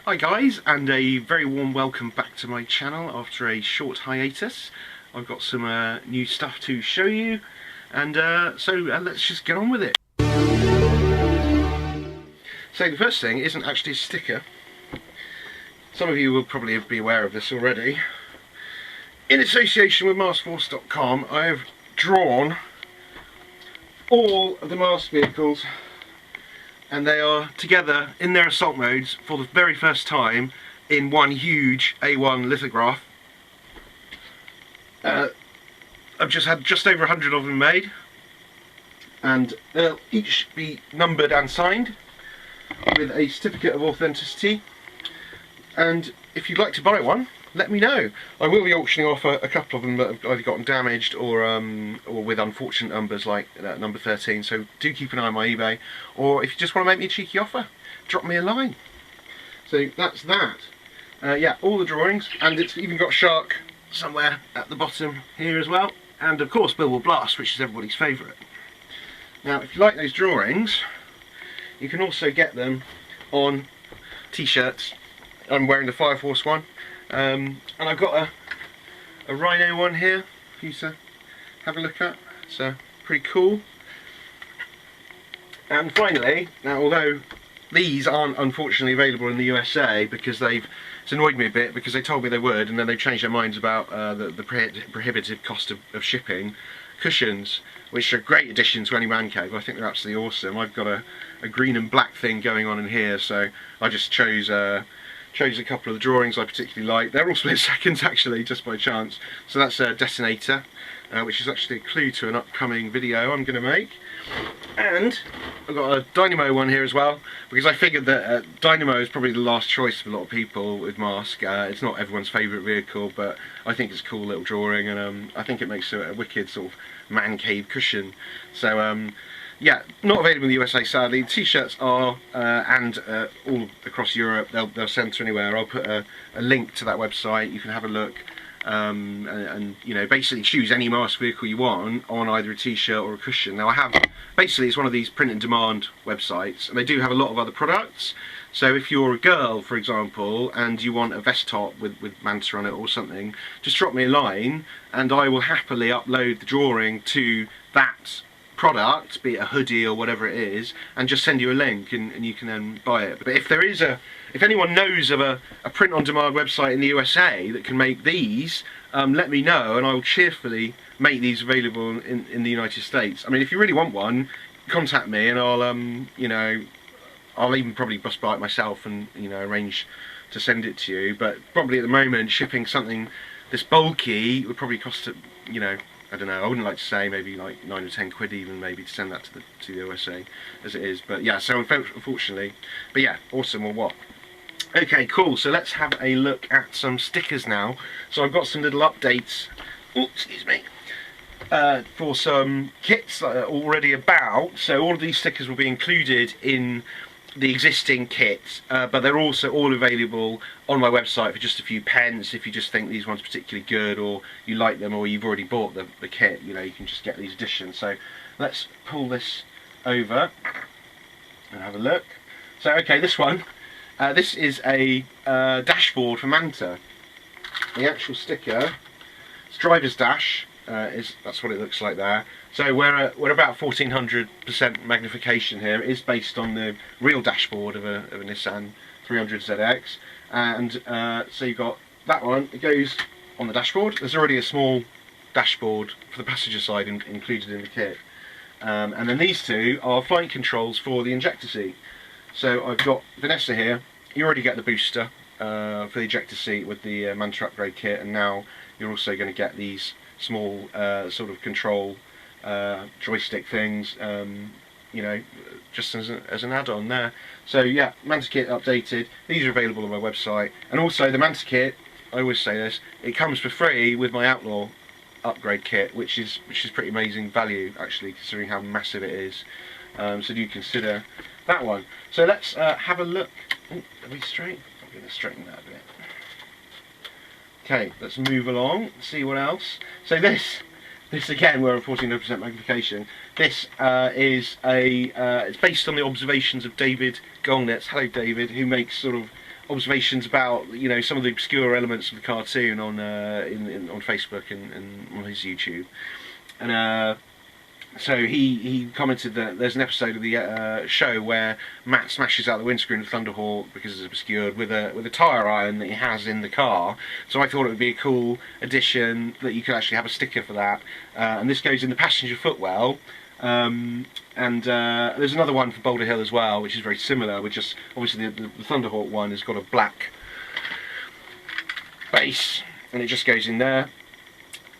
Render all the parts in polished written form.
Hi guys, and a very warm welcome back to my channel after a short hiatus. I've got some new stuff to show you, and so let's just get on with it. So the first thing isn't actually a sticker. Some of you will probably be aware of this already. In association with maskforce.com, I have drawn all of the mask vehicles, and they are together in their assault modes for the very first time in one huge A1 lithograph. I've just had just over 100 of them made, and they'll each be numbered and signed with a certificate of authenticity. And if you'd like to buy one, let me know. I will be auctioning off a couple of them that have either gotten damaged or with unfortunate numbers like number 13, so do keep an eye on my eBay, or if you just want to make me a cheeky offer, drop me a line. So that's that. Yeah, all the drawings, and it's even got Shark somewhere at the bottom here as well, and of course Bill Will Blast, which is everybody's favourite. Now if you like those drawings, you can also get them on t-shirts. I'm wearing the Fire Force one. And I've got a Rhino one here for you to have a look at. It's pretty cool. And finally, now although these aren't unfortunately available in the USA because it's annoyed me a bit because they told me they would, and then they changed their minds about the prohibitive cost of shipping, cushions, which are great additions to any man cave. I think they're absolutely awesome. I've got a green and black thing going on in here, so I just chose a couple of the drawings I particularly like. They're all split seconds actually, just by chance. So that's a detonator, which is actually a clue to an upcoming video I'm going to make. And I've got a dynamo one here as well, because I figured that dynamo is probably the last choice for a lot of people with mask. It's not everyone's favourite vehicle, but I think it's a cool little drawing, and I think it makes a wicked sort of man cave cushion. So yeah, not available in the USA sadly. T-shirts are, and all across Europe, they'll send to anywhere. I'll put a link to that website. You can have a look, and you know, basically choose any mask vehicle you want on either a t-shirt or a cushion. Now I have, basically it's one of these print and demand websites, and they do have a lot of other products. So if you're a girl, for example, and you want a vest top with Manta on it or something, just drop me a line and I will happily upload the drawing to that product, be it a hoodie or whatever it is, and just send you a link, and you can then buy it. But if anyone knows of a print on demand website in the USA that can make these, let me know, and I will cheerfully make these available in the United States. I mean, if you really want one, contact me, and I'll you know, I'll even probably bust by it myself and, you know, arrange to send it to you. But probably at the moment, shipping something this bulky would probably cost, you know, I don't know, I wouldn't like to say, maybe like 9 or 10 quid even, maybe, to send that to the USA as it is. But yeah, so unfortunately, but yeah, awesome or what. Okay, cool, so let's have a look at some stickers now. So I've got some little updates, excuse me, for some kits that are already about. So all of these stickers will be included in the existing kit, but they're also all available on my website for just a few pence. If you just think these ones particularly good, or you like them, or you've already bought the kit, you know, you can just get these additions. So let's pull this over and have a look. So okay, this one, this is a dashboard for Manta. The actual sticker, it's driver's dash, that's what it looks like there. So we're about 1400% magnification here. It is based on the real dashboard of a Nissan 300ZX, and so you've got that one. It goes on the dashboard. There's already a small dashboard for the passenger side included in the kit, and then these two are flight controls for the injector seat. So I've got Vanessa here. You already get the booster for the ejector seat with the Manta upgrade kit, and now you're also going to get these small sort of control joystick things, you know, just as an add-on there. So yeah, Manta kit updated. These are available on my website, and also the Manta kit, I always say this, it comes for free with my Outlaw upgrade kit, which is pretty amazing value actually, considering how massive it is. So do consider that one. So let's have a look. Ooh, are we straight? I'm going to straighten that a bit. Okay, let's move along, see what else. So this again, we're at 1400% magnification. This is it's based on the observations of David Golnitz. Hello David, who makes sort of observations about, you know, some of the obscure elements of the cartoon on on Facebook and on his YouTube, and so he commented that there's an episode of the show where Matt smashes out the windscreen of Thunderhawk because it's obscured with a tyre iron that he has in the car. So I thought it would be a cool addition that you could actually have a sticker for that, and this goes in the passenger footwell. And there's another one for Boulder Hill as well, which is very similar, with just obviously the Thunderhawk one has got a black base and it just goes in there,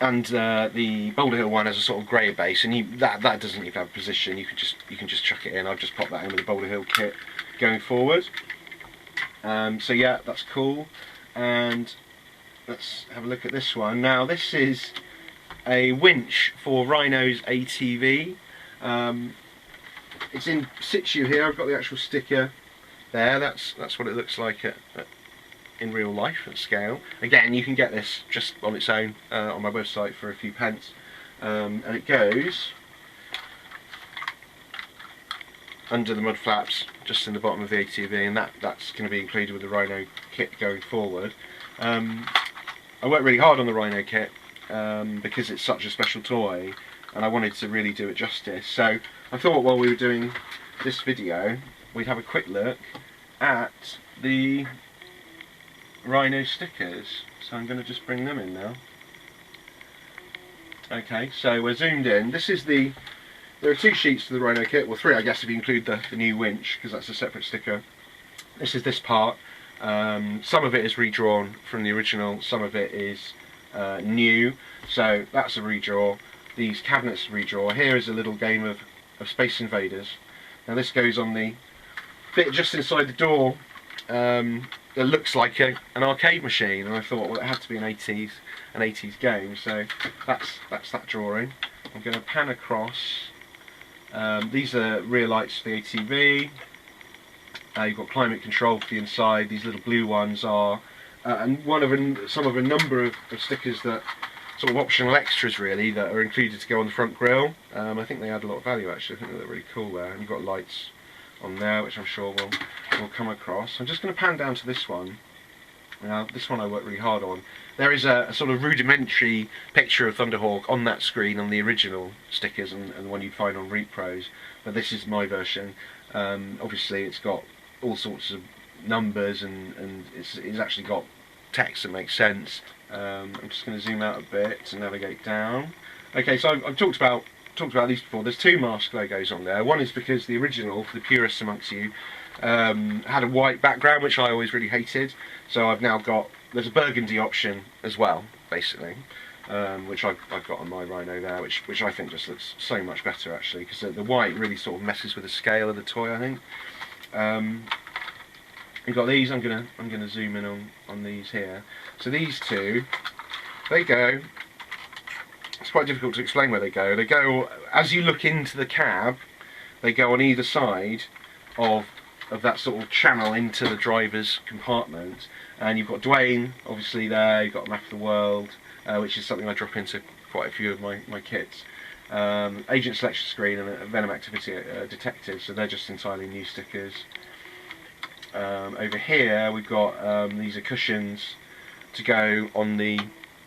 and the Boulder Hill one has a sort of grey base, and that doesn't even have a position. You can just chuck it in. I've just popped that in with the Boulder Hill kit going forward. So yeah, that's cool. And let's have a look at this one. Now this is a winch for Rhino's ATV. It's in situ here. I've got the actual sticker there. That's what it looks like in real life at scale. Again, you can get this just on its own on my website for a few pence, and it goes under the mud flaps just in the bottom of the ATV, and that's going to be included with the Rhino kit going forward. I worked really hard on the Rhino kit because it's such a special toy, and I wanted to really do it justice. So I thought while we were doing this video we'd have a quick look at the Rhino stickers. So I'm going to just bring them in now. Okay, so we're zoomed in. This is there are 2 sheets to the Rhino kit, well 3 I guess if you include the new winch, because that's a separate sticker. This is this part. Some of it is redrawn from the original, some of it is new, so that's a redraw. These cabinets redraw. Here is a little game of Space Invaders. Now this goes on the bit just inside the door that looks like an arcade machine, and I thought, well, it had to be an 80s game, so that's that drawing. I'm going to pan across. These are rear lights for the ATV. You've got climate control for the inside. These little blue ones are, and some of a number of stickers that sort of optional extras really that are included to go on the front grille. I think they add a lot of value actually. I think they look really cool there. And you've got lights on there, which I'm sure will come across. I'm just going to pan down to this one. Now this one I worked really hard on. There is a sort of rudimentary picture of Thunderhawk on that screen on the original stickers and the one you'd find on Repros, but this is my version. Obviously it's got all sorts of numbers and it's actually got text that makes sense. I'm just going to zoom out a bit to navigate down. Okay, so I've talked about these before. There's 2 mask logos on there. One is because the original, for the purists amongst you, had a white background, which I always really hated. So I've now got, there's a burgundy option as well, basically, which I've got on my Rhino there, which I think just looks so much better actually, because the white really sort of messes with the scale of the toy, I think. You've got these. I'm gonna zoom in on these here. So these 2, they go. It's quite difficult to explain where they go. They go as you look into the cab. They go on either side of that sort of channel into the driver's compartment. And you've got Dwayne, obviously there. You've got a map of the world, which is something I drop into quite a few of my kits. Agent selection screen and a Venom activity detective. So they're just entirely new stickers. Over here we've got these are cushions to go on the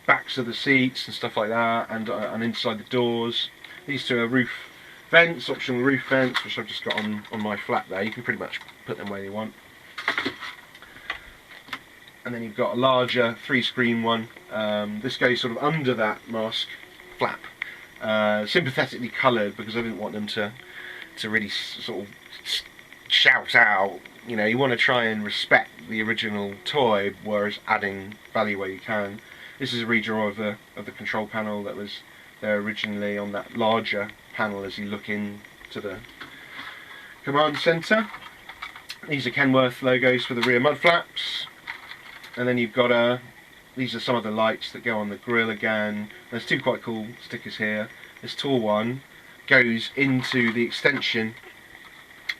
backs of the seats and stuff like that, and inside the doors. These 2 are roof vents, optional roof vents, which I've just got on my flat there. You can pretty much put them where you want. And then you've got a larger 3-screen one. This goes sort of under that mask flap, sympathetically coloured because I didn't want them to really sort of shout out. You know, you want to try and respect the original toy, whereas adding value where you can. This is a redraw of the control panel that was there originally on that larger panel as you look into the command centre. These are Kenworth logos for the rear mud flaps, and then you've got these are some of the lights that go on the grille again. There's 2 quite cool stickers here. This tall one goes into the extension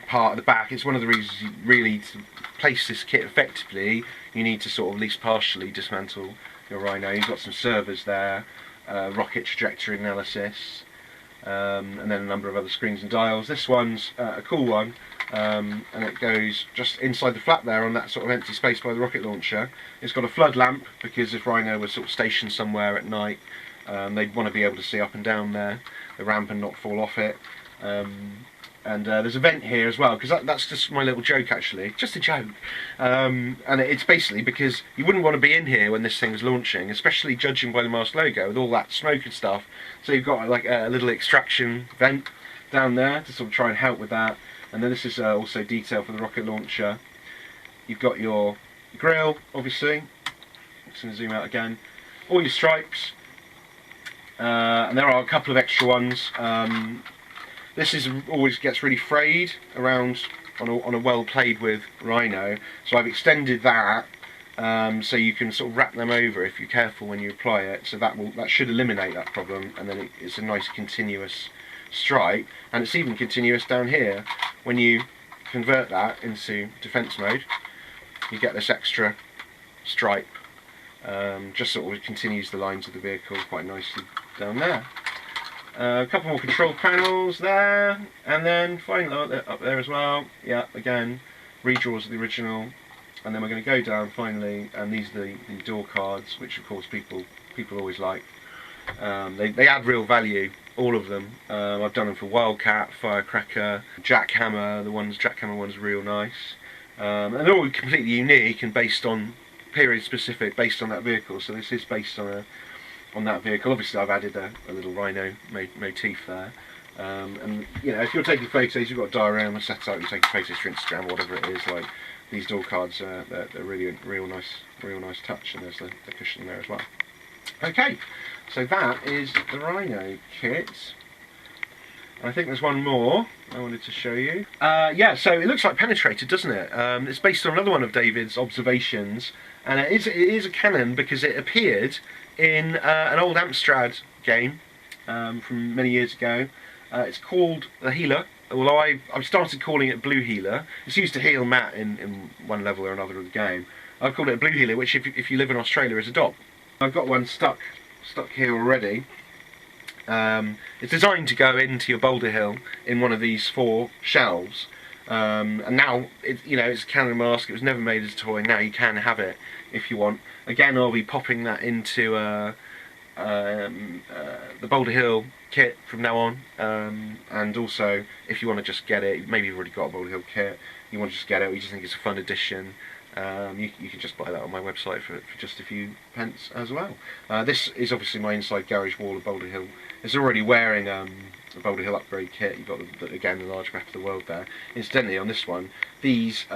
part at the back. It's one of the reasons you really, to place this kit effectively, you need to sort of at least partially dismantle your Rhino. You've got some servers there, rocket trajectory analysis, and then a number of other screens and dials. This one's a cool one, and it goes just inside the flap there on that sort of empty space by the rocket launcher. It's got a flood lamp because if Rhino was sort of stationed somewhere at night, they'd want to be able to see up and down there, the ramp, and not fall off it. And there's a vent here as well, because that's just my little joke actually, just a joke. And it's basically because you wouldn't want to be in here when this thing's launching, especially judging by the Mast logo with all that smoke and stuff. So you've got like a little extraction vent down there to sort of try and help with that. And then this is also detail for the rocket launcher. You've got your grille, obviously. I'm just going to zoom out again. All your stripes. And there are a couple of extra ones. This always gets really frayed around on a well played with Rhino, so I've extended that so you can sort of wrap them over if you're careful when you apply it. So that should eliminate that problem, and then it's a nice continuous stripe, and it's even continuous down here. When you convert that into defence mode, you get this extra stripe. Just sort of continues the lines of the vehicle quite nicely down there. A couple more control panels there, and then finally up there as well. Yeah, again, redraws of the original, and then we're going to go down finally, and these are the door cards, which of course people always like. They add real value, all of them. I've done them for Wildcat, Firecracker, Jackhammer. The Jackhammer one's real nice, and they're all completely unique and based on period specific, based on that vehicle. So this is based on that vehicle. Obviously I've added a little Rhino motif there, and you know, if you're taking photos, you've got a diorama set up, you're taking photos for Instagram, whatever it is, like these door cards, they're really a real nice touch, and there's the cushion there as well. Okay, so that is the Rhino kit. I think there's one more I wanted to show you. Yeah, so it looks like penetrated, doesn't it? It's based on another one of David's observations, and it is a Canon because it appeared in an old Amstrad game from many years ago. It's called the Healer, although I've started calling it Blue Healer. It's used to heal Matt in one level or another of the game. I've called it a Blue Healer, which if you live in Australia is a dog. I've got one stuck here already. It's designed to go into your boulder hill in one of these 4 shelves, and now it's a Canon mask. It was never made as a toy. Now you can have it if you want. Again, I'll be popping that into the Boulder Hill kit from now on, and also if you want to just get it, maybe you've already got a Boulder Hill kit, you want to just get it, or you just think it's a fun addition, you can just buy that on my website for just a few pence as well. This is obviously my inside garage wall of Boulder Hill. It's already wearing a Boulder Hill upgrade kit. You've got again the large map of the world there. Incidentally, on this one, these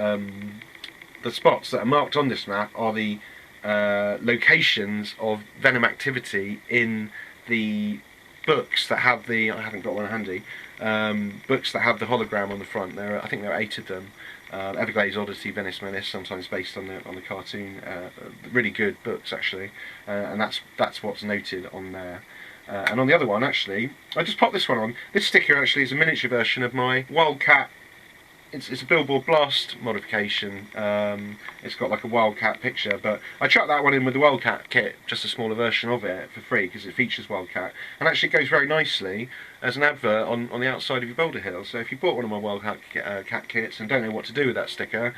the spots that are marked on this map are the locations of venom activity in the books that have the, I haven't got one handy, books that have the hologram on the front. I think there are 8 of them. Everglades Odyssey, Venice Menace, sometimes based on the cartoon. Really good books actually, and that's what's noted on there. And on the other one, actually, I just popped this one on. This sticker actually is a miniature version of my Wildcat. It's a Billboard Blast modification. It's got like a Wildcat picture, but I chucked that one in with the Wildcat kit, just a smaller version of it for free because it features Wildcat, and actually it goes very nicely as an advert on the outside of your boulder hill. So if you bought one of my Wildcat cat kits and don't know what to do with that sticker,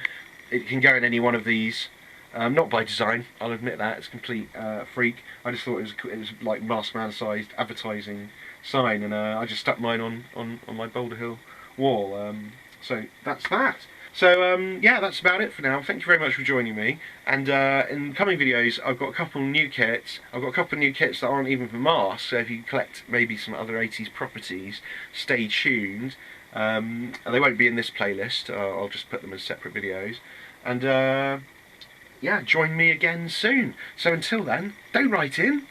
it can go in any one of these. Not by design, I'll admit that, it's a complete freak. I just thought it was like Maskman sized advertising sign, and I just stuck mine on my Boulder Hill wall. So that's that. So yeah, that's about it for now. Thank you very much for joining me, and in coming videos I've got a couple new kits. I've got a couple of new kits that aren't even for masks, so if you collect maybe some other 80s properties, stay tuned. And they won't be in this playlist, I'll just put them as separate videos, and yeah, join me again soon. So until then, don't write in.